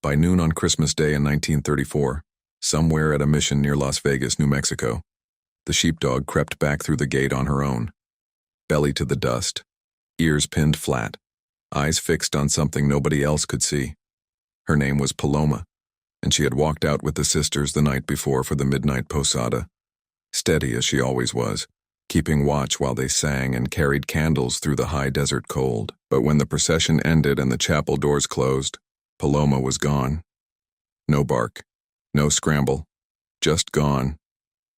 By noon on Christmas Day in 1934, somewhere at a mission near Las Vegas, New Mexico, the sheepdog crept back through the gate on her own, belly to the dust, ears pinned flat, eyes fixed on something nobody else could see. Her name was Paloma, and she had walked out with the sisters the night before for the midnight posada, steady as she always was, keeping watch while they sang and carried candles through the high desert cold. But when the procession ended and the chapel doors closed, Paloma was gone. No bark, no scramble, just gone,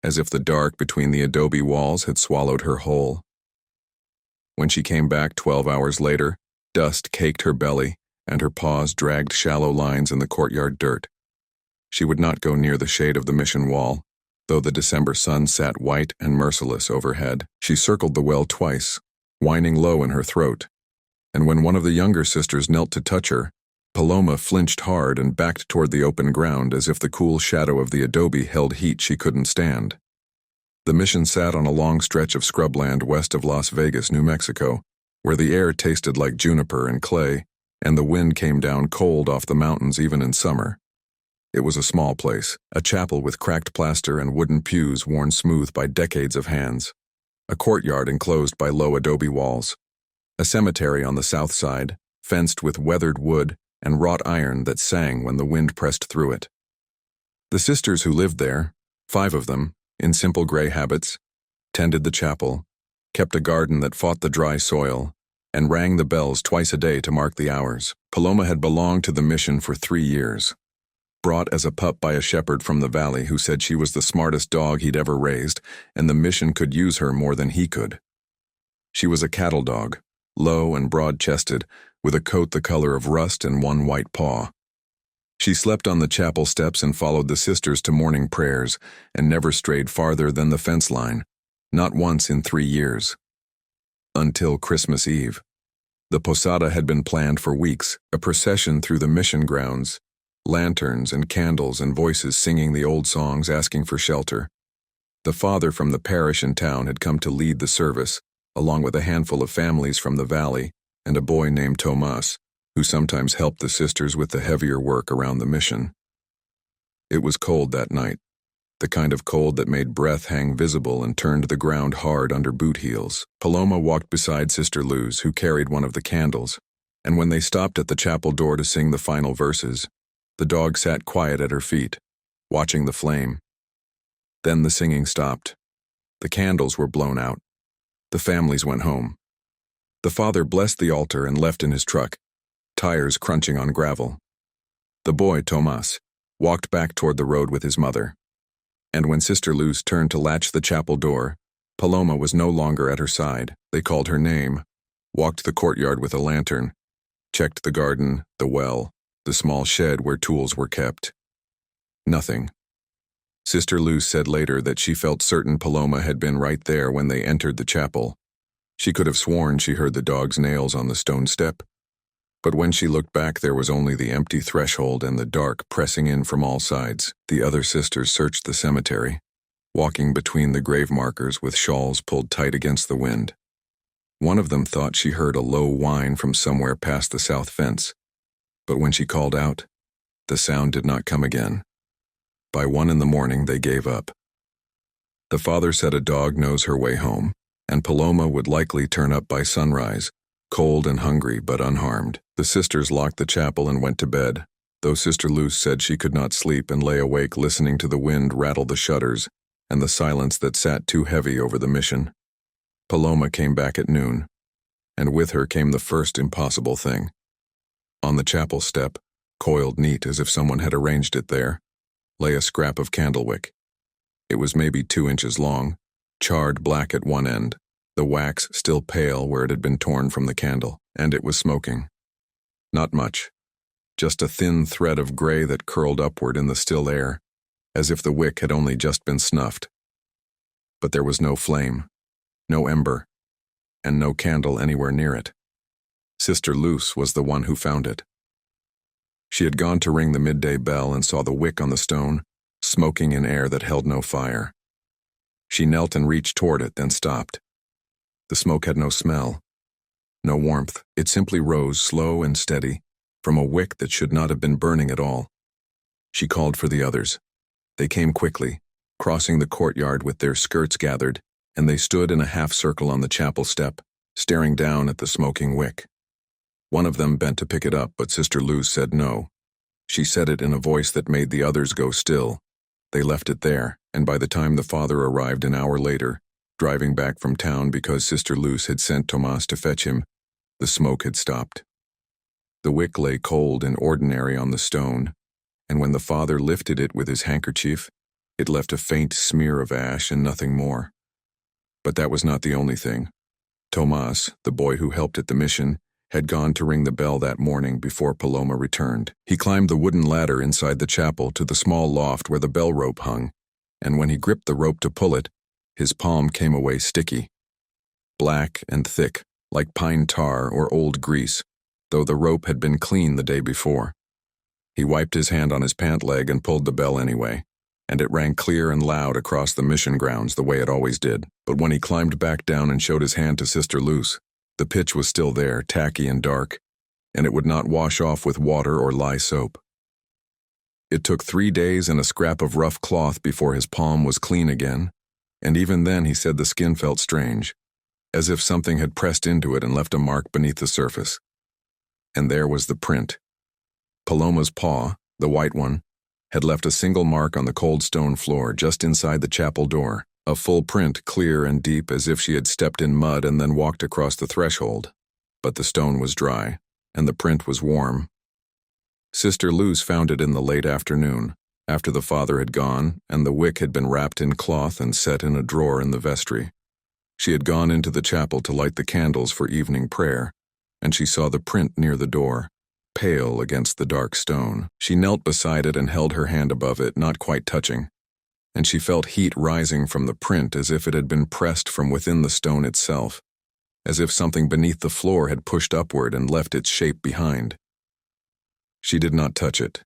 as if the dark between the adobe walls had swallowed her whole. When she came back 12 hours later, dust caked her belly, and her paws dragged shallow lines in the courtyard dirt. She would not go near the shade of the mission wall, though the December sun sat white and merciless overhead. She circled the well twice, whining low in her throat, and when one of the younger sisters knelt to touch her, Paloma flinched hard and backed toward the open ground as if the cool shadow of the adobe held heat she couldn't stand. The mission sat on a long stretch of scrubland west of Las Vegas, New Mexico, where the air tasted like juniper and clay, and the wind came down cold off the mountains even in summer. It was a small place, a chapel with cracked plaster and wooden pews worn smooth by decades of hands, a courtyard enclosed by low adobe walls, a cemetery on the south side, fenced with weathered wood and wrought iron that sang when the wind pressed through it. The sisters who lived there, 5 of them, in simple gray habits, tended the chapel, kept a garden that fought the dry soil, and rang the bells twice a day to mark the hours. Paloma had belonged to the mission for 3 years. Brought as a pup by a shepherd from the valley who said she was the smartest dog he'd ever raised, and the mission could use her more than he could. She was a cattle dog, low and broad-chested, with a coat the color of rust and one white paw. She slept on the chapel steps and followed the sisters to morning prayers, and never strayed farther than the fence line, not once in 3 years. Until Christmas Eve. The posada had been planned for weeks, a procession through the mission grounds, lanterns and candles and voices singing the old songs asking for shelter. The father from the parish in town had come to lead the service, along with a handful of families from the valley and a boy named Tomas, who sometimes helped the sisters with the heavier work around the mission. It was cold that night, the kind of cold that made breath hang visible and turned the ground hard under boot heels. Paloma walked beside Sister Luz, who carried one of the candles, and when they stopped at the chapel door to sing the final verses, the dog sat quiet at her feet, watching the flame. Then the singing stopped. The candles were blown out. The families went home. The father blessed the altar and left in his truck, tires crunching on gravel. The boy, Tomas, walked back toward the road with his mother. And when Sister Luz turned to latch the chapel door, Paloma was no longer at her side. They called her name, walked the courtyard with a lantern, checked the garden, the well, the small shed where tools were kept. Nothing. Sister Luz said later that she felt certain Paloma had been right there when they entered the chapel. She could have sworn she heard the dog's nails on the stone step. But when she looked back, there was only the empty threshold and the dark pressing in from all sides. The other sisters searched the cemetery, walking between the grave markers with shawls pulled tight against the wind. One of them thought she heard a low whine from somewhere past the south fence, but when she called out, the sound did not come again. By 1 in the morning, they gave up. The father said a dog knows her way home, and Paloma would likely turn up by sunrise, cold and hungry but unharmed. The sisters locked the chapel and went to bed, though Sister Luz said she could not sleep and lay awake listening to the wind rattle the shutters and the silence that sat too heavy over the mission. Paloma came back at noon, and with her came the first impossible thing. On the chapel step, coiled neat as if someone had arranged it there, lay a scrap of candlewick. It was maybe 2 inches long, charred black at one end, the wax still pale where it had been torn from the candle, and it was smoking. Not much, just a thin thread of gray that curled upward in the still air, as if the wick had only just been snuffed. But there was no flame, no ember, and no candle anywhere near it. Sister Luz was the one who found it. She had gone to ring the midday bell and saw the wick on the stone, smoking in air that held no fire. She knelt and reached toward it, then stopped. The smoke had no smell, no warmth. It simply rose slow and steady, from a wick that should not have been burning at all. She called for the others. They came quickly, crossing the courtyard with their skirts gathered, and they stood in a half-circle on the chapel step, staring down at the smoking wick. One of them bent to pick it up, but Sister Luz said no. She said it in a voice that made the others go still. They left it there, and by the time the father arrived an hour later, driving back from town because Sister Luz had sent Tomas to fetch him, the smoke had stopped. The wick lay cold and ordinary on the stone, and when the father lifted it with his handkerchief, it left a faint smear of ash and nothing more. But that was not the only thing. Tomas, the boy who helped at the mission, had gone to ring the bell that morning before Paloma returned. He climbed the wooden ladder inside the chapel to the small loft where the bell rope hung, and when he gripped the rope to pull it, his palm came away sticky. Black and thick, like pine tar or old grease, though the rope had been clean the day before. He wiped his hand on his pant leg and pulled the bell anyway, and it rang clear and loud across the mission grounds the way it always did. But when he climbed back down and showed his hand to Sister Luz, the pitch was still there, tacky and dark, and it would not wash off with water or lye soap. It took 3 days and a scrap of rough cloth before his palm was clean again, and even then he said the skin felt strange, as if something had pressed into it and left a mark beneath the surface. And there was the print. Paloma's paw, the white one, had left a single mark on the cold stone floor just inside the chapel door, a full print, clear and deep as if she had stepped in mud and then walked across the threshold. But the stone was dry, and the print was warm. Sister Luz found it in the late afternoon, after the father had gone, and the wick had been wrapped in cloth and set in a drawer in the vestry. She had gone into the chapel to light the candles for evening prayer, and she saw the print near the door, pale against the dark stone. She knelt beside it and held her hand above it, not quite touching, and she felt heat rising from the print as if it had been pressed from within the stone itself, as if something beneath the floor had pushed upward and left its shape behind. She did not touch it.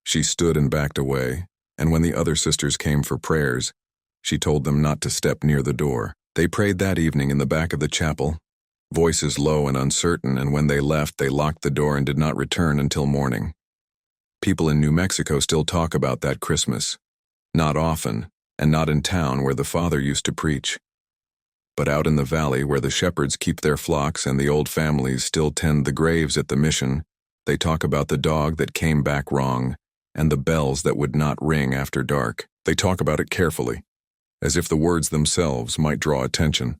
She stood and backed away, and when the other sisters came for prayers, she told them not to step near the door. They prayed that evening in the back of the chapel, voices low and uncertain, and when they left, they locked the door and did not return until morning. People in New Mexico still talk about that Christmas. Not often, and not in town where the father used to preach. But out in the valley where the shepherds keep their flocks and the old families still tend the graves at the mission, they talk about the dog that came back wrong and the bells that would not ring after dark. They talk about it carefully, as if the words themselves might draw attention,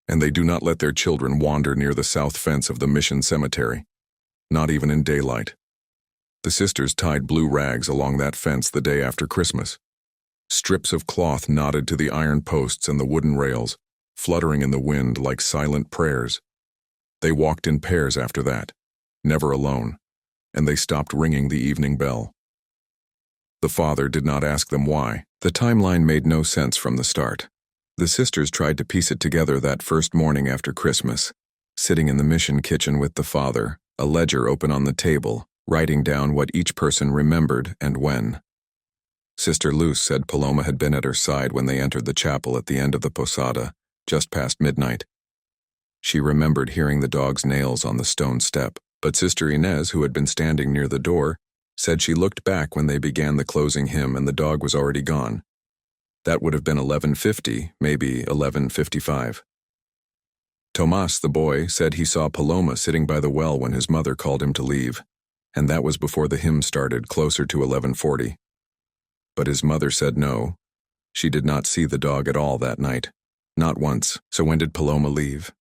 and they do not let their children wander near the south fence of the mission cemetery, not even in daylight. The sisters tied blue rags along that fence the day after Christmas. Strips of cloth knotted to the iron posts and the wooden rails, fluttering in the wind like silent prayers. They walked in pairs after that, never alone, and they stopped ringing the evening bell. The father did not ask them why. The timeline made no sense from the start. The sisters tried to piece it together that first morning after Christmas, sitting in the mission kitchen with the father, a ledger open on the table, writing down what each person remembered and when. Sister Luz said Paloma had been at her side when they entered the chapel at the end of the posada, just past midnight. She remembered hearing the dog's nails on the stone step, but Sister Inez, who had been standing near the door, said she looked back when they began the closing hymn and the dog was already gone. That would have been 11:50, maybe 11:55. Tomas, the boy, said he saw Paloma sitting by the well when his mother called him to leave, and that was before the hymn started, closer to 11:40. But his mother said no. She did not see the dog at all that night. Not once. So when did Paloma leave?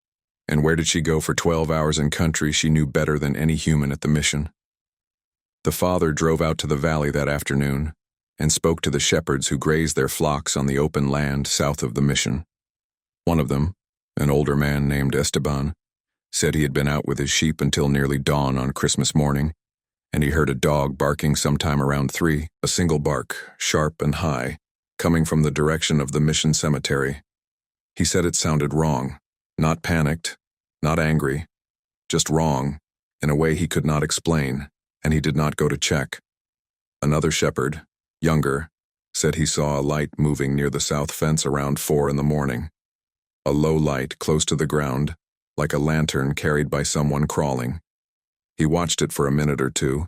And where did she go for 12 hours in country she knew better than any human at the mission? The father drove out to the valley that afternoon and spoke to the shepherds who grazed their flocks on the open land south of the mission. One of them, an older man named Esteban, said he had been out with his sheep until nearly dawn on Christmas morning, and he heard a dog barking sometime around 3, a single bark, sharp and high, coming from the direction of the mission cemetery. He said it sounded wrong, not panicked, not angry, just wrong, in a way he could not explain, and he did not go to check. Another shepherd, younger, said he saw a light moving near the south fence around 4 in the morning. A low light close to the ground, like a lantern carried by someone crawling. He watched it for a minute or two,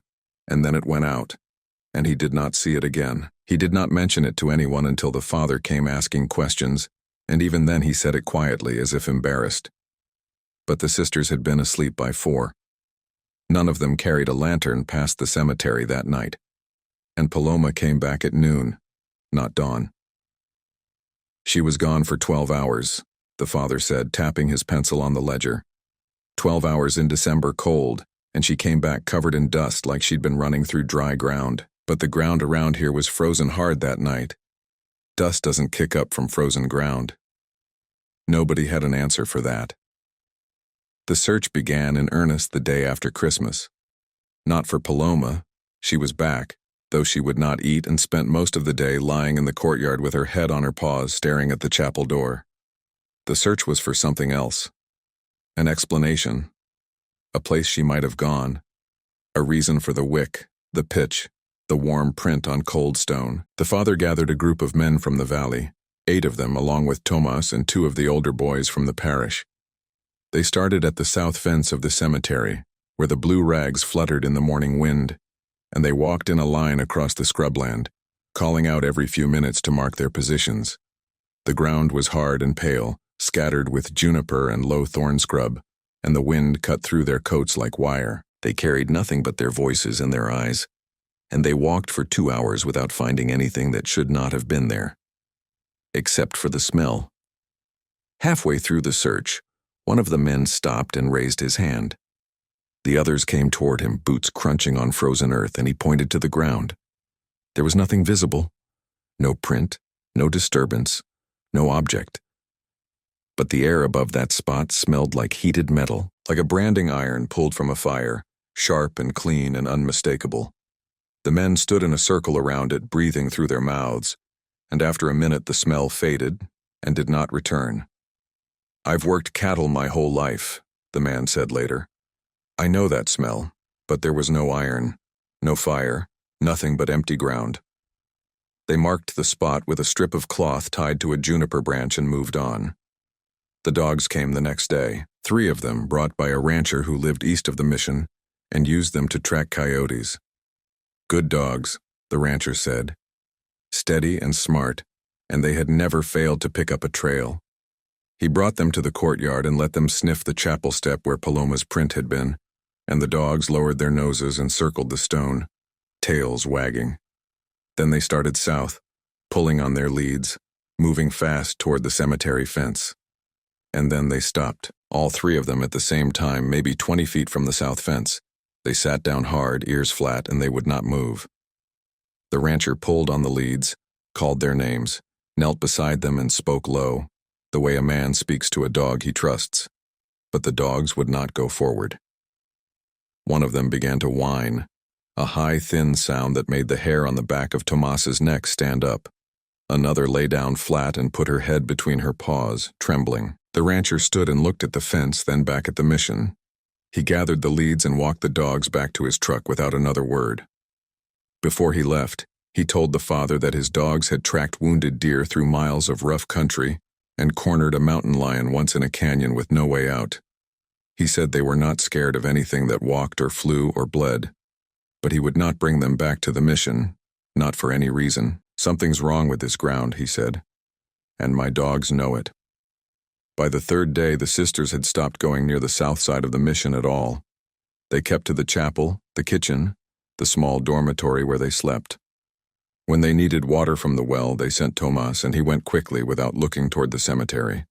and then it went out, and he did not see it again. He did not mention it to anyone until the father came asking questions, and even then he said it quietly as if embarrassed. But the sisters had been asleep by 4. None of them carried a lantern past the cemetery that night, and Paloma came back at noon, not dawn. She was gone for 12 hours, the father said, tapping his pencil on the ledger. 12 hours in December cold, and she came back covered in dust like she'd been running through dry ground. But the ground around here was frozen hard that night. Dust doesn't kick up from frozen ground. Nobody had an answer for that. The search began in earnest the day after Christmas. Not for Paloma. She was back, though she would not eat and spent most of the day lying in the courtyard with her head on her paws staring at the chapel door. The search was for something else. An explanation. A place she might have gone. A reason for the wick, the pitch, the warm print on cold stone. The father gathered a group of men from the valley, 8 of them along with Tomas and 2 of the older boys from the parish. They started at the south fence of the cemetery, where the blue rags fluttered in the morning wind, and they walked in a line across the scrubland, calling out every few minutes to mark their positions. The ground was hard and pale, scattered with juniper and low thorn scrub, and the wind cut through their coats like wire. They carried nothing but their voices in their eyes, and they walked for 2 hours without finding anything that should not have been there, except for the smell. Halfway through the search, one of the men stopped and raised his hand. The others came toward him, boots crunching on frozen earth, and he pointed to the ground. There was nothing visible, no print, no disturbance, no object. But the air above that spot smelled like heated metal, like a branding iron pulled from a fire, sharp and clean and unmistakable. The men stood in a circle around it, breathing through their mouths, and after a minute the smell faded and did not return. "I've worked cattle my whole life," the man said later. "I know that smell, but there was no iron, no fire, nothing but empty ground." They marked the spot with a strip of cloth tied to a juniper branch and moved on. The dogs came the next day, 3 of them brought by a rancher who lived east of the mission and used them to track coyotes. Good dogs, the rancher said. Steady and smart, and they had never failed to pick up a trail. He brought them to the courtyard and let them sniff the chapel step where Paloma's print had been, and the dogs lowered their noses and circled the stone, tails wagging. Then they started south, pulling on their leads, moving fast toward the cemetery fence. And then they stopped, all 3 of them at the same time, maybe 20 feet from the south fence. They sat down hard, ears flat, and they would not move. The rancher pulled on the leads, called their names, knelt beside them and spoke low, the way a man speaks to a dog he trusts. But the dogs would not go forward. One of them began to whine, a high, thin sound that made the hair on the back of Tomas's neck stand up. Another lay down flat and put her head between her paws, trembling. The rancher stood and looked at the fence, then back at the mission. He gathered the leads and walked the dogs back to his truck without another word. Before he left, he told the father that his dogs had tracked wounded deer through miles of rough country and cornered a mountain lion once in a canyon with no way out. He said they were not scared of anything that walked or flew or bled, but he would not bring them back to the mission, not for any reason. "Something's wrong with this ground," he said, "and my dogs know it." By the 3rd day, the sisters had stopped going near the south side of the mission at all. They kept to the chapel, the kitchen, the small dormitory where they slept. When they needed water from the well, they sent Tomas, and he went quickly without looking toward the cemetery.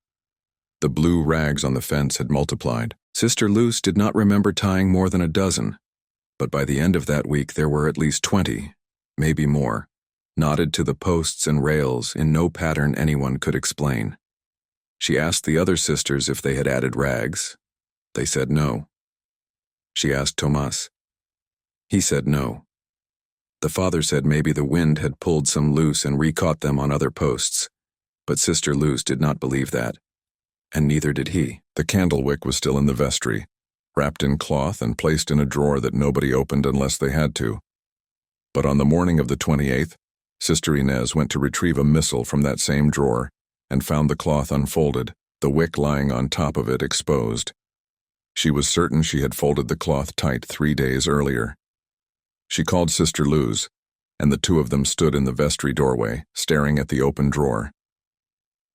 The blue rags on the fence had multiplied. Sister Luce did not remember tying more than a dozen, but by the end of that week there were at least 20, maybe more, knotted to the posts and rails in no pattern anyone could explain. She asked the other sisters if they had added rags. They said no. She asked Tomas. He said no. The father said maybe the wind had pulled some loose and recaught them on other posts, but Sister Luce did not believe that, and neither did he. The candle wick was still in the vestry, wrapped in cloth and placed in a drawer that nobody opened unless they had to. But on the morning of the 28th, Sister Inez went to retrieve a missal from that same drawer and found the cloth unfolded, the wick lying on top of it exposed. She was certain she had folded the cloth tight 3 days earlier. She called Sister Luz, and the two of them stood in the vestry doorway, staring at the open drawer.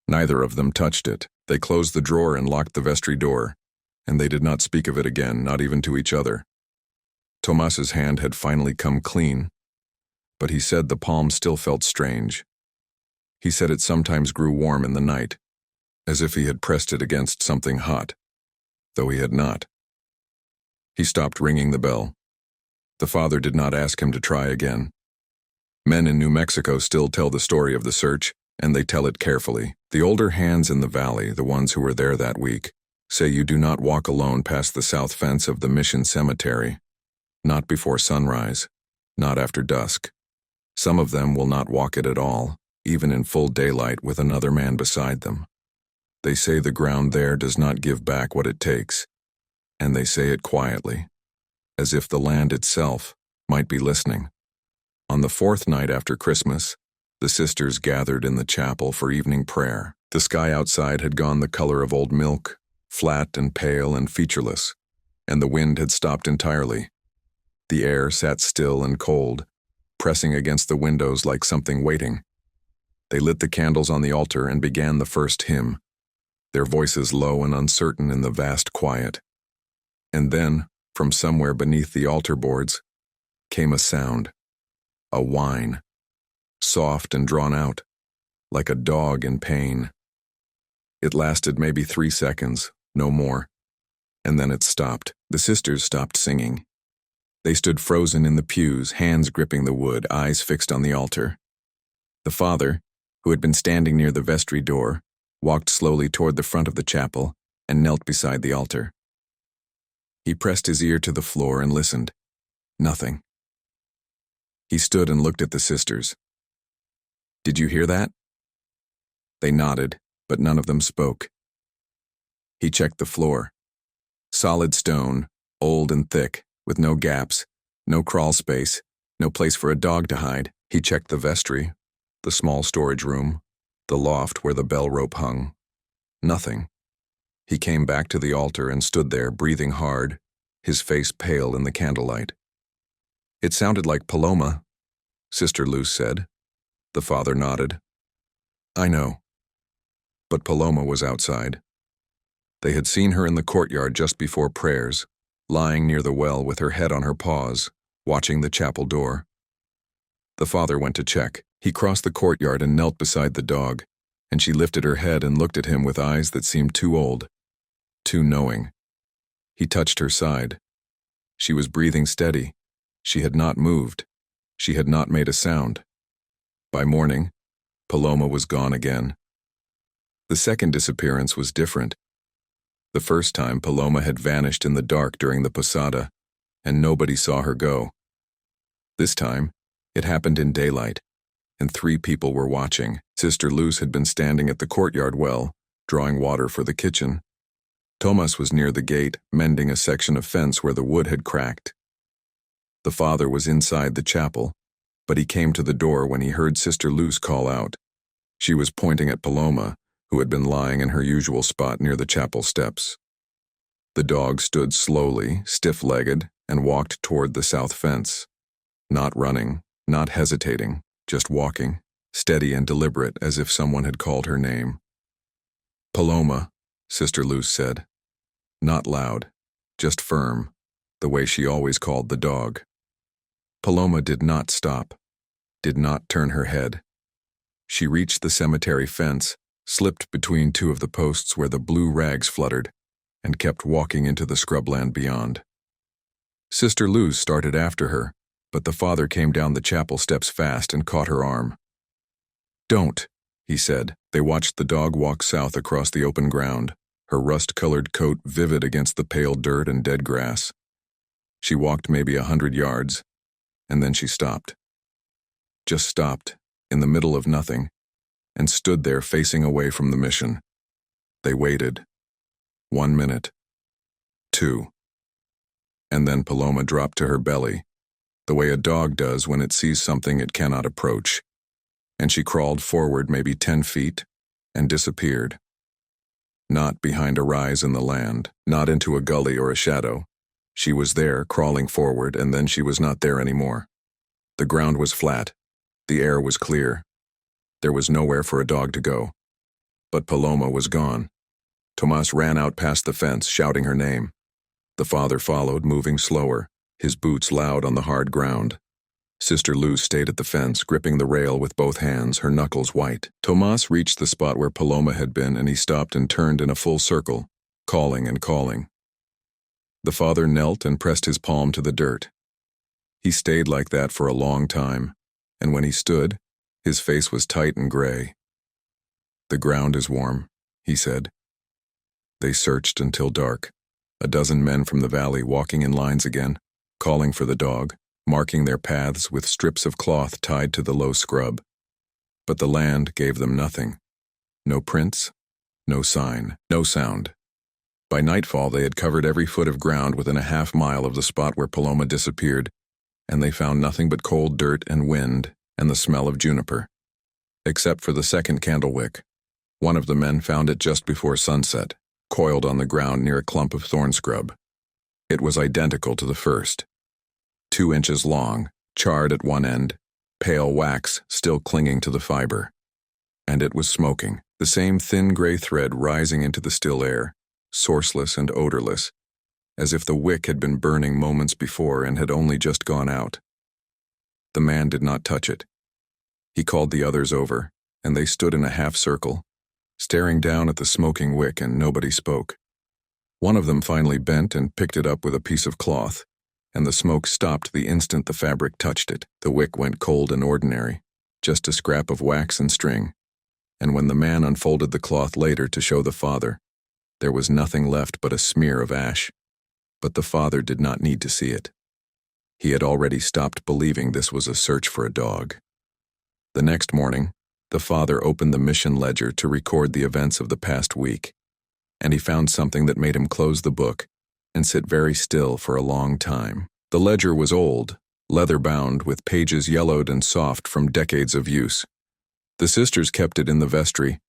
Neither of them touched it. They closed the drawer and locked the vestry door, and they did not speak of it again, not even to each other. Tomas's hand had finally come clean, but he said the palm still felt strange. He said it sometimes grew warm in the night, as if he had pressed it against something hot, though he had not. He stopped ringing the bell. The father did not ask him to try again. Men in New Mexico still tell the story of the search, and they tell it carefully. The older hands in the valley, the ones who were there that week, say you do not walk alone past the south fence of the mission cemetery, not before sunrise, not after dusk. Some of them will not walk it at all, even in full daylight with another man beside them. They say the ground there does not give back what it takes, and they say it quietly, as if the land itself might be listening. On the 4th night after Christmas, the sisters gathered in the chapel for evening prayer. The sky outside had gone the color of old milk, flat and pale and featureless, and the wind had stopped entirely. The air sat still and cold, pressing against the windows like something waiting. They lit the candles on the altar and began the first hymn, their voices low and uncertain in the vast quiet. And then, from somewhere beneath the altar boards, came a sound, a whine, soft and drawn out, like a dog in pain. It lasted maybe 3 seconds, no more, and then it stopped. The sisters stopped singing. They stood frozen in the pews, hands gripping the wood, eyes fixed on the altar. The father, who had been standing near the vestry door, walked slowly toward the front of the chapel and knelt beside the altar. He pressed his ear to the floor and listened. Nothing. He stood and looked at the sisters. "Did you hear that?" They nodded, but none of them spoke. He checked the floor. Solid stone, old and thick, with no gaps, no crawl space, no place for a dog to hide. He checked the vestry, the small storage room, the loft where the bell rope hung. Nothing. He came back to the altar and stood there, breathing hard, his face pale in the candlelight. "It sounded like Paloma," Sister Luz said. The father nodded. "I know." But Paloma was outside. They had seen her in the courtyard just before prayers, lying near the well with her head on her paws, watching the chapel door. The father went to check. He crossed the courtyard and knelt beside the dog, and she lifted her head and looked at him with eyes that seemed too old, too knowing. He touched her side. She was breathing steady. She had not moved. She had not made a sound. By morning, Paloma was gone again. The second disappearance was different. The first time, Paloma had vanished in the dark during the posada, and nobody saw her go. This time, it happened in daylight, and 3 people were watching. Sister Luz had been standing at the courtyard well, drawing water for the kitchen. Tomas was near the gate, mending a section of fence where the wood had cracked. The father was inside the chapel, but he came to the door when he heard Sister Luz call out. She was pointing at Paloma, who had been lying in her usual spot near the chapel steps. The dog stood slowly, stiff-legged, and walked toward the south fence. Not running, not hesitating, just walking, steady and deliberate as if someone had called her name. "Paloma," Sister Luz said. Not loud, just firm, the way she always called the dog. Paloma did not stop, did not turn her head. She reached the cemetery fence, slipped between 2 of the posts where the blue rags fluttered, and kept walking into the scrubland beyond. Sister Luz started after her, but the father came down the chapel steps fast and caught her arm. "Don't," he said. They watched the dog walk south across the open ground, her rust-colored coat vivid against the pale dirt and dead grass. She walked maybe 100 yards, and then she stopped. Just stopped, in the middle of nothing, and stood there facing away from the mission. They waited. 1 minute. 2. And then Paloma dropped to her belly, the way a dog does when it sees something it cannot approach, and she crawled forward maybe 10 feet and disappeared. Not behind a rise in the land, not into a gully or a shadow. She was there, crawling forward, and then she was not there anymore. The ground was flat. The air was clear. There was nowhere for a dog to go. But Paloma was gone. Tomas ran out past the fence, shouting her name. The father followed, moving slower, his boots loud on the hard ground. Sister Luz stayed at the fence, gripping the rail with both hands, her knuckles white. Tomas reached the spot where Paloma had been, and he stopped and turned in a full circle, calling and calling. The father knelt and pressed his palm to the dirt. He stayed like that for a long time, and when he stood, his face was tight and gray. "The ground is warm," he said. They searched until dark, a dozen men from the valley walking in lines again, calling for the dog, marking their paths with strips of cloth tied to the low scrub. But the land gave them nothing. No prints, no sign, no sound. By nightfall they had covered every foot of ground within a half-mile of the spot where Paloma disappeared, and they found nothing but cold dirt and wind and the smell of juniper. Except for the second candle wick. One of the men found it just before sunset, coiled on the ground near a clump of thorn scrub. It was identical to the first. 2 inches long, charred at one end, pale wax still clinging to the fiber. And it was smoking, the same thin gray thread rising into the still air, sourceless and odorless, as if the wick had been burning moments before and had only just gone out. The man did not touch it. He called the others over, and they stood in a half-circle, staring down at the smoking wick, and nobody spoke. One of them finally bent and picked it up with a piece of cloth, and the smoke stopped the instant the fabric touched it. The wick went cold and ordinary, just a scrap of wax and string, and when the man unfolded the cloth later to show the father, there was nothing left but a smear of ash. But the father did not need to see it. He had already stopped believing this was a search for a dog. The next morning, the father opened the mission ledger to record the events of the past week, and he found something that made him close the book and sit very still for a long time. The ledger was old, leather-bound, with pages yellowed and soft from decades of use. The sisters kept it in the vestry,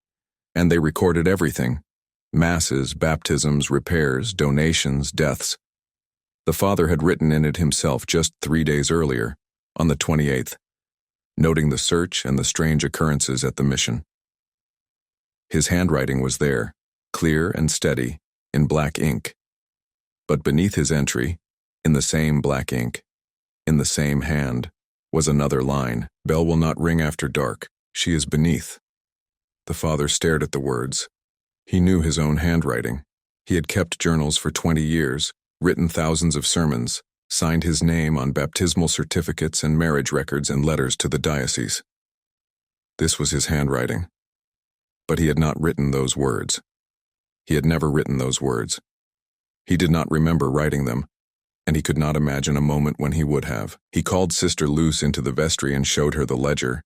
and they recorded everything: masses, baptisms, repairs, donations, deaths. The father had written in it himself just 3 days earlier, on the 28th, noting the search and the strange occurrences at the mission. His handwriting was there, clear and steady, in black ink. But beneath his entry, in the same black ink, in the same hand, was another line: "Bell will not ring after dark. She is beneath." The father stared at the words. He knew his own handwriting. He had kept journals for 20 years, written thousands of sermons, signed his name on baptismal certificates and marriage records and letters to the diocese. This was his handwriting. But he had not written those words. He had never written those words. He did not remember writing them, and he could not imagine a moment when he would have. He called Sister Luz into the vestry and showed her the ledger.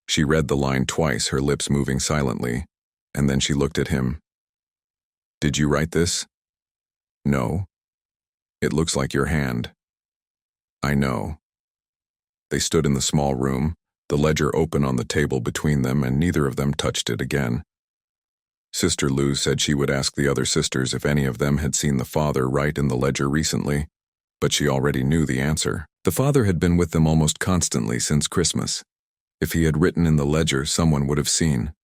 She read the line twice, her lips moving silently, and then she looked at him. "Did you write this?" "No. It looks like your hand." "I know." They stood in the small room, the ledger open on the table between them, and neither of them touched it again. Sister Luz said she would ask the other sisters if any of them had seen the father write in the ledger recently, but she already knew the answer. The father had been with them almost constantly since Christmas. If he had written in the ledger, someone would have seen.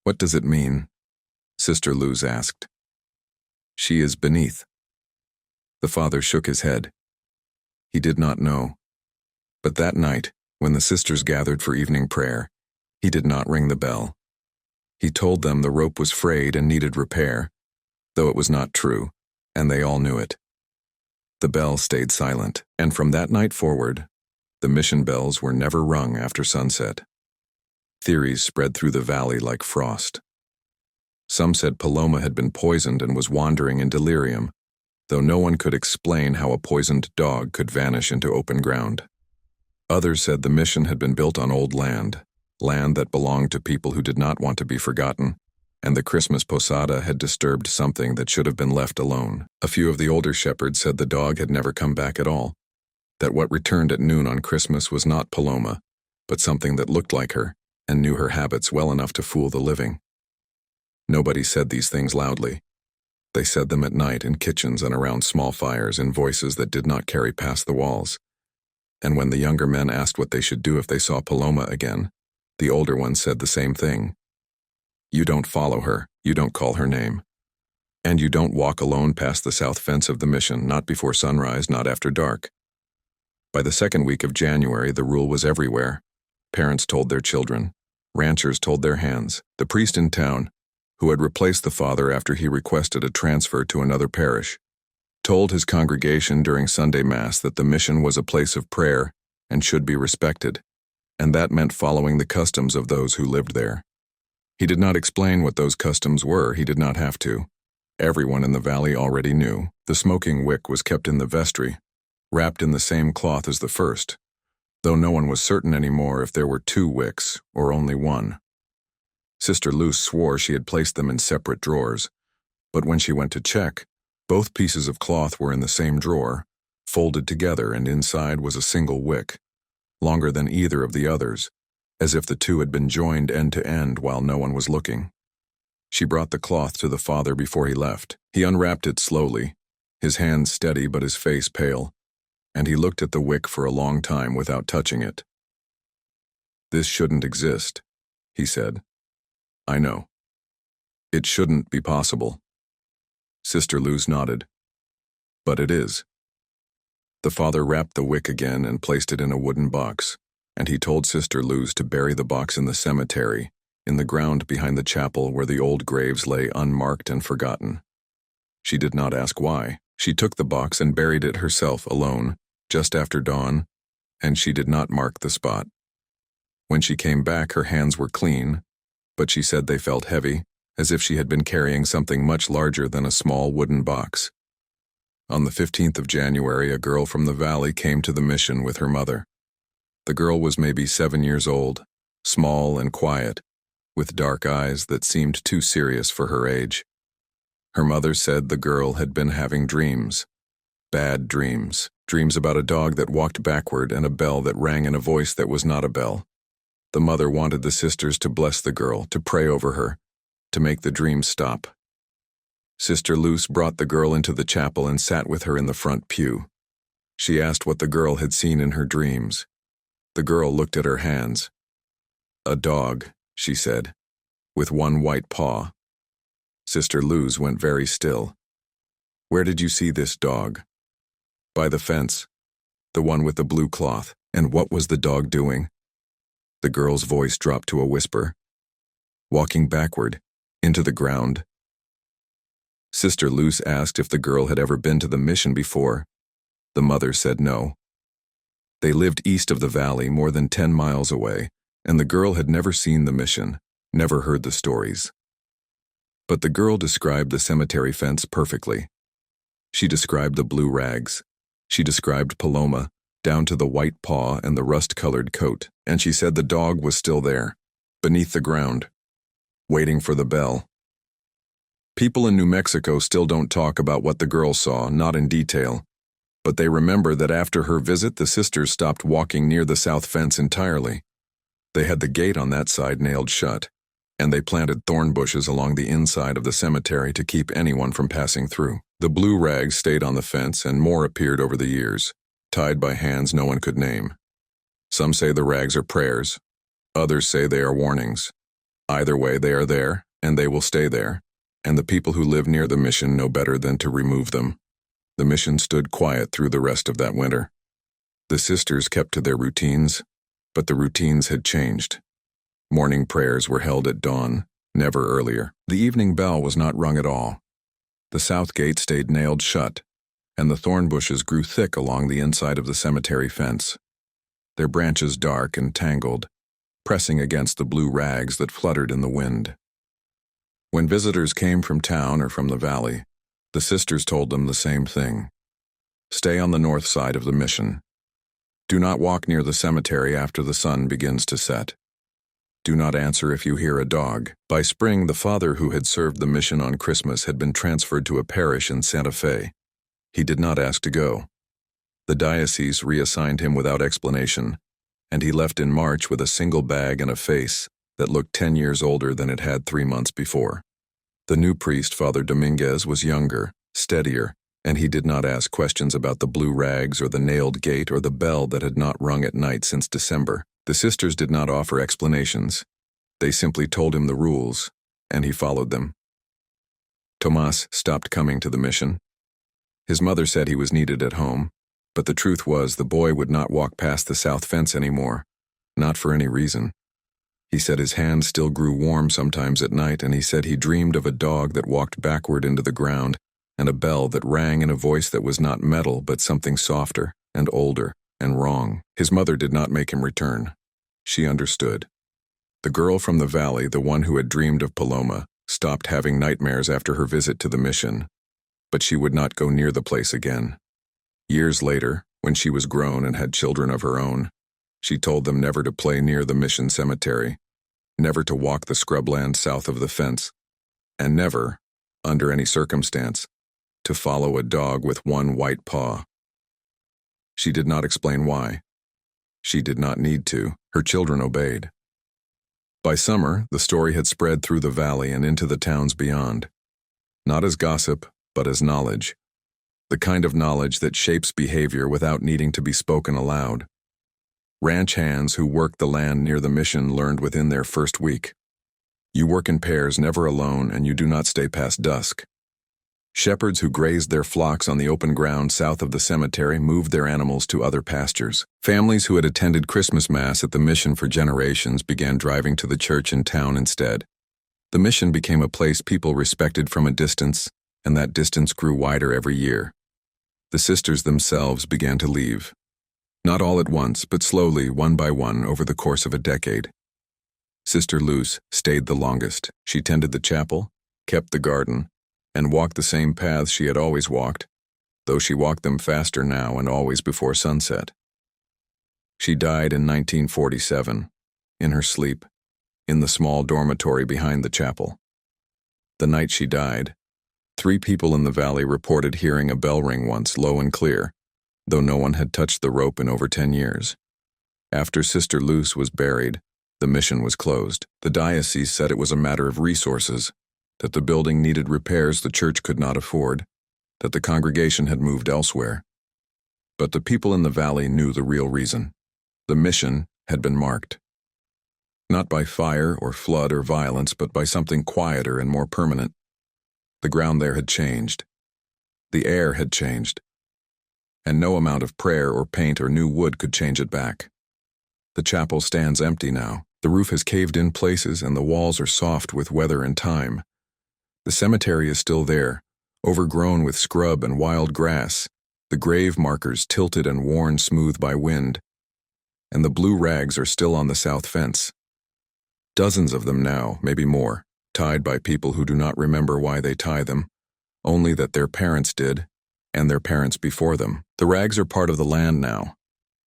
"What does it mean?" Sister Luz asked. "She is beneath." The father shook his head. He did not know. But that night, when the sisters gathered for evening prayer, he did not ring the bell. He told them the rope was frayed and needed repair, though it was not true, and they all knew it. The bell stayed silent, and from that night forward, the mission bells were never rung after sunset. Theories spread through the valley like frost. Some said Paloma had been poisoned and was wandering in delirium, though no one could explain how a poisoned dog could vanish into open ground. Others said the mission had been built on old land that belonged to people who did not want to be forgotten, and the Christmas posada had disturbed something that should have been left alone. A few of the older shepherds said the dog had never come back at all, that what returned at noon on Christmas was not Paloma, but something that looked like her and knew her habits well enough to fool the living. Nobody said these things loudly. They said them at night in kitchens and around small fires in voices that did not carry past the walls. And when the younger men asked what they should do if they saw Paloma again, the older ones said the same thing. You don't follow her, you don't call her name. And you don't walk alone past the south fence of the mission, not before sunrise, not after dark. By the second week of January, the rule was everywhere. Parents told their children. Ranchers told their hands. The priest in town, who had replaced the father after he requested a transfer to another parish, told his congregation during Sunday Mass that the mission was a place of prayer and should be respected, and that meant following the customs of those who lived there. He did not explain what those customs were, he did not have to. Everyone in the valley already knew. The smoking wick was kept in the vestry, wrapped in the same cloth as the first, though no one was certain anymore if there were 2 wicks or only one. Sister Luce swore she had placed them in separate drawers, but when she went to check, both pieces of cloth were in the same drawer, folded together, and inside was a single wick, longer than either of the others, as if the 2 had been joined end to end while no one was looking. She brought the cloth to the father before he left. He unwrapped it slowly, his hands steady but his face pale, and he looked at the wick for a long time without touching it. This shouldn't exist, he said. I know. It shouldn't be possible. Sister Luz nodded. But it is. The father wrapped the wick again and placed it in a wooden box, and he told Sister Luz to bury the box in the cemetery, in the ground behind the chapel where the old graves lay unmarked and forgotten. She did not ask why. She took the box and buried it herself alone, just after dawn, and she did not mark the spot. When she came back, her hands were clean, but she said they felt heavy, as if she had been carrying something much larger than a small wooden box. On the 15th of January, a girl from the valley came to the mission with her mother. The girl was maybe 7 years old, small and quiet, with dark eyes that seemed too serious for her age. Her mother said the girl had been having dreams. Bad dreams. Dreams about a dog that walked backward and a bell that rang in a voice that was not a bell. The mother wanted the sisters to bless the girl, to pray over her, to make the dreams stop. Sister Luce brought the girl into the chapel and sat with her in the front pew. She asked what the girl had seen in her dreams. The girl looked at her hands. A dog, she said, with one white paw. Sister Luz went very still. Where did you see this dog? By the fence, the one with the blue cloth. And what was the dog doing? The girl's voice dropped to a whisper. Walking backward, into the ground. Sister Luce asked if the girl had ever been to the mission before. The mother said no. They lived east of the valley, more than 10 miles away, and the girl had never seen the mission, never heard the stories. But the girl described the cemetery fence perfectly. She described the blue rags. She described Paloma, down to the white paw and the rust-colored coat, and she said the dog was still there, beneath the ground, waiting for the bell. People in New Mexico still don't talk about what the girl saw, not in detail, but they remember that after her visit, the sisters stopped walking near the south fence entirely. They had the gate on that side nailed shut, and they planted thorn bushes along the inside of the cemetery to keep anyone from passing through. The blue rags stayed on the fence, and more appeared over the years, tied by hands no one could name. Some say the rags are prayers. Others say they are warnings. Either way, they are there, and they will stay there, and the people who live near the mission know better than to remove them. The mission stood quiet through the rest of that winter. The sisters kept to their routines, but the routines had changed. Morning prayers were held at dawn, never earlier. The evening bell was not rung at all. The south gate stayed nailed shut, and the thorn bushes grew thick along the inside of the cemetery fence, their branches dark and tangled, pressing against the blue rags that fluttered in the wind. When visitors came from town or from the valley, the sisters told them the same thing. Stay on the north side of the mission. Do not walk near the cemetery after the sun begins to set. Do not answer if you hear a dog. By spring, the father who had served the mission on Christmas had been transferred to a parish in Santa Fe. He did not ask to go. The diocese reassigned him without explanation, and he left in March with a single bag and a face that looked 10 years older than it had 3 months before. The new priest, Father Dominguez, was younger, steadier, and he did not ask questions about the blue rags or the nailed gate or the bell that had not rung at night since December. The sisters did not offer explanations. They simply told him the rules, and he followed them. Tomas stopped coming to the mission. His mother said he was needed at home, but the truth was the boy would not walk past the south fence anymore, not for any reason. He said his hands still grew warm sometimes at night, and he said he dreamed of a dog that walked backward into the ground and a bell that rang in a voice that was not metal but something softer and older and wrong. His mother did not make him return. She understood. The girl from the valley, the one who had dreamed of Paloma, stopped having nightmares after her visit to the mission, but she would not go near the place again. Years later, when she was grown and had children of her own, she told them never to play near the mission cemetery, never to walk the scrubland south of the fence, and never, under any circumstance, to follow a dog with one white paw. She did not explain why. She did not need to. Her children obeyed. By summer, the story had spread through the valley and into the towns beyond. Not as gossip, but as knowledge. The kind of knowledge that shapes behavior without needing to be spoken aloud. Ranch hands who worked the land near the mission learned within their first week. You work in pairs, never alone, and you do not stay past dusk. Shepherds who grazed their flocks on the open ground south of the cemetery moved their animals to other pastures. Families who had attended Christmas Mass at the mission for generations began driving to the church in town instead. The mission became a place people respected from a distance, and that distance grew wider every year. The sisters themselves began to leave. Not all at once, but slowly, one by one, over the course of a decade. Sister Luz stayed the longest. She tended the chapel, kept the garden, and walked the same paths she had always walked, though she walked them faster now and always before sunset. She died in 1947, in her sleep, in the small dormitory behind the chapel. The night she died, 3 people in the valley reported hearing a bell ring once, low and clear, though no one had touched the rope in over 10 years. After Sister Luz was buried, the mission was closed. The diocese said it was a matter of resources, that the building needed repairs the church could not afford, that the congregation had moved elsewhere. But the people in the valley knew the real reason. The mission had been marked. Not by fire or flood or violence, but by something quieter and more permanent. The ground there had changed. The air had changed. And no amount of prayer or paint or new wood could change it back. The chapel stands empty now. The roof has caved in places and the walls are soft with weather and time. The cemetery is still there, overgrown with scrub and wild grass, the grave markers tilted and worn smooth by wind, and the blue rags are still on the south fence. Dozens of them now, maybe more, tied by people who do not remember why they tie them, only that their parents did, and their parents before them. The rags are part of the land now,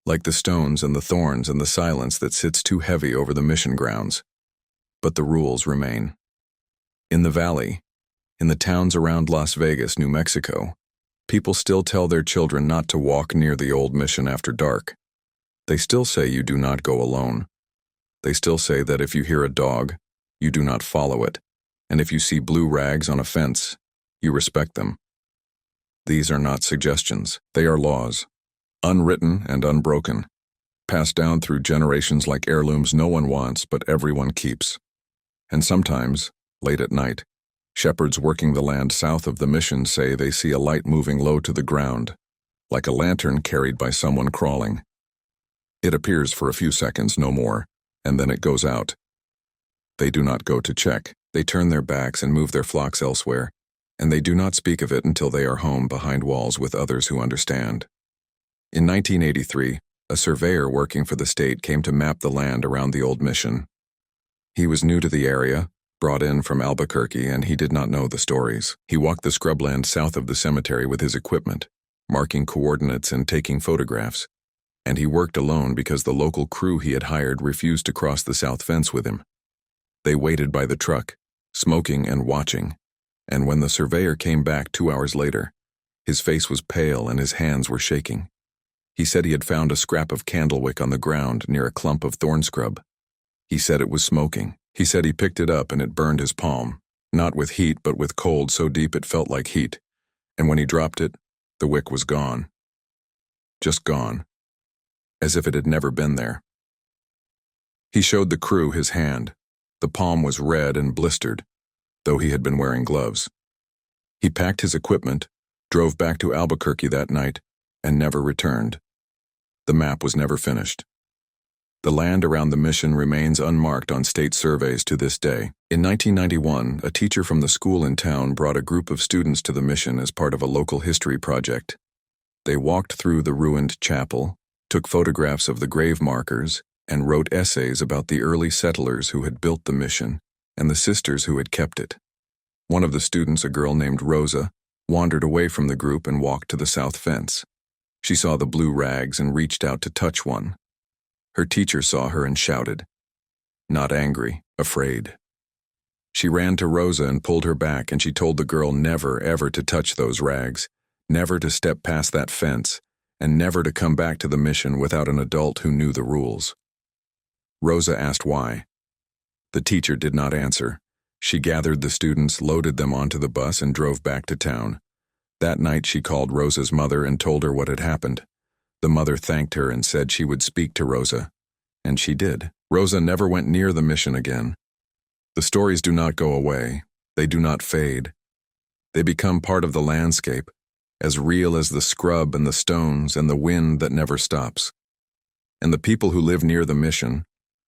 like the stones and the thorns and the silence that sits too heavy over the mission grounds. But the rules remain. In the valley, in the towns around Las Vegas, New Mexico, people still tell their children not to walk near the old mission after dark. They still say you do not go alone. They still say that if you hear a dog, you do not follow it, and if you see blue rags on a fence, you respect them. These are not suggestions. They are laws, unwritten and unbroken, passed down through generations like heirlooms no one wants but everyone keeps. And sometimes, late at night, shepherds working the land south of the mission say they see a light moving low to the ground, like a lantern carried by someone crawling. It appears for a few seconds, no more, and then it goes out. They do not go to check. They turn their backs and move their flocks elsewhere, and they do not speak of it until they are home behind walls with others who understand. In 1983, a surveyor working for the state came to map the land around the old mission. He was new to the area, brought in from Albuquerque, and he did not know the stories. He walked the scrubland south of the cemetery with his equipment, marking coordinates and taking photographs, and he worked alone because the local crew he had hired refused to cross the south fence with him. They waited by the truck, smoking and watching, and when the surveyor came back 2 hours later, his face was pale and his hands were shaking. He said he had found a scrap of candlewick on the ground near a clump of thorn scrub. He said it was smoking. He said he picked it up and it burned his palm. Not with heat, but with cold so deep it felt like heat. And when he dropped it, the wick was gone. Just gone. As if it had never been there. He showed the crew his hand. The palm was red and blistered, though he had been wearing gloves. He packed his equipment, drove back to Albuquerque that night, and never returned. The map was never finished. The land around the mission remains unmarked on state surveys to this day. In 1991, a teacher from the school in town brought a group of students to the mission as part of a local history project. They walked through the ruined chapel, took photographs of the grave markers, and wrote essays about the early settlers who had built the mission and the sisters who had kept it. One of the students, a girl named Rosa, wandered away from the group and walked to the south fence. She saw the blue rags and reached out to touch one. Her teacher saw her and shouted. Not angry, afraid. She ran to Rosa and pulled her back, and she told the girl never, ever to touch those rags, never to step past that fence, and never to come back to the mission without an adult who knew the rules. Rosa asked why. The teacher did not answer. She gathered the students, loaded them onto the bus, and drove back to town. That night she called Rosa's mother and told her what had happened. The mother thanked her and said she would speak to Rosa. And she did. Rosa never went near the mission again. The stories do not go away. They do not fade. They become part of the landscape, as real as the scrub and the stones and the wind that never stops. And the people who live near the mission,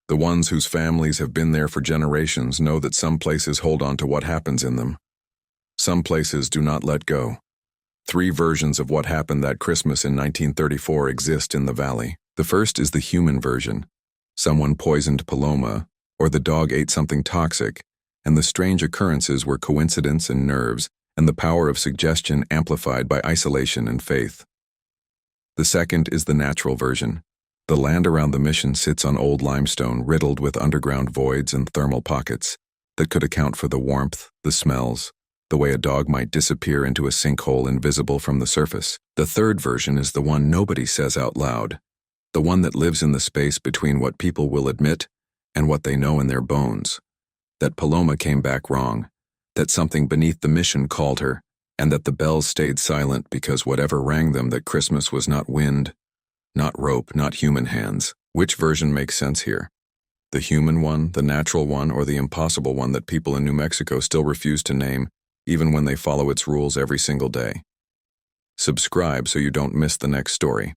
the ones whose families have been there for generations, know that some places hold on to what happens in them. Some places do not let go. 3 versions of what happened that Christmas in 1934 exist in the valley. The first is the human version. Someone poisoned Paloma, or the dog ate something toxic, and the strange occurrences were coincidence and nerves, and the power of suggestion amplified by isolation and faith. The second is the natural version. The land around the mission sits on old limestone riddled with underground voids and thermal pockets that could account for the warmth, the smells, the way a dog might disappear into a sinkhole invisible from the surface. The third version is the one nobody says out loud, the one that lives in the space between what people will admit and what they know in their bones. That Paloma came back wrong, that something beneath the mission called her, and that the bells stayed silent because whatever rang them that Christmas was not wind, not rope, not human hands. Which version makes sense here? The human one, the natural one, or the impossible one that people in New Mexico still refuse to name, even when they follow its rules every single day? Subscribe so you don't miss the next story.